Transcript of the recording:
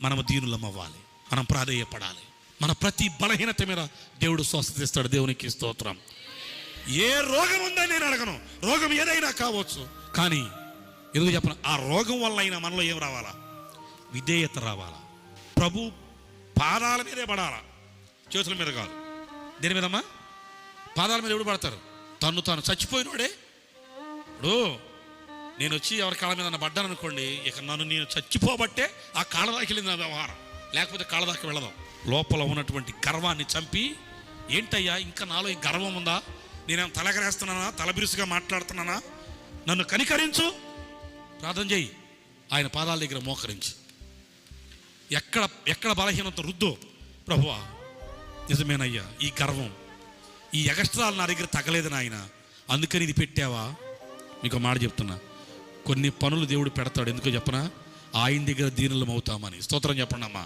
మనము దీనులం అవ్వాలి, మనం ప్రాధేయపడాలి. మన ప్రతి బలహీనత మీద దేవుడు స్వస్థత ఇస్తాడు. దేవునికి స్తోత్రం. ఏ రోగం ఉందని నేను అడగను, రోగం ఏదైనా కావచ్చు. కానీ ఎందుకు చెప్పను, ఆ రోగం వల్ల అయినా మనలో ఏం రావాలా? విధేయత రావాలా. ప్రభు పాదాల మీదే పడాలా, చేతుల మీద కాదు. దేని మీదమ్మా? పాదాల మీద ఎవడు పడతారు? తాను చచ్చిపోయినోడే. ఇప్పుడు నేను వచ్చి ఎవరి కాళ్ళ మీద పడ్డాను అనుకోండి, ఇక నేను చచ్చిపోబట్టే ఆ కాళ్ళ దాకి వెళ్ళింది నా వ్యవహారం, లేకపోతే కాళ్ళ దాకా వెళ్ళదాం. లోపల ఉన్నటువంటి గర్వాన్ని చంపి, ఏంటయ్యా ఇంకా నాలో ఈ గర్వం ఉందా, నేనేం తలగరేస్తున్నానా, తలబిరుసుగా మాట్లాడుతున్నానా, నన్ను కనికరించు, ప్రార్థన చేయి. ఆయన పాదాల దగ్గర మోకరించి ఎక్కడ బలహీనత రుద్దో, ప్రభువా నిజమేనయ్యా, ఈ గర్వం, ఈ ఎగస్ట్రాలు నా దగ్గర తగలేదు నాయన, అందుకని ఇది పెట్టావా. మీకు మాట చెప్తున్నా, కొన్ని పనులు దేవుడు పెడతాడు, ఎందుకో చెప్పనా? ఆయన దగ్గర దీనులం అవుతామని. స్తోత్రం చెప్పండి అమ్మా.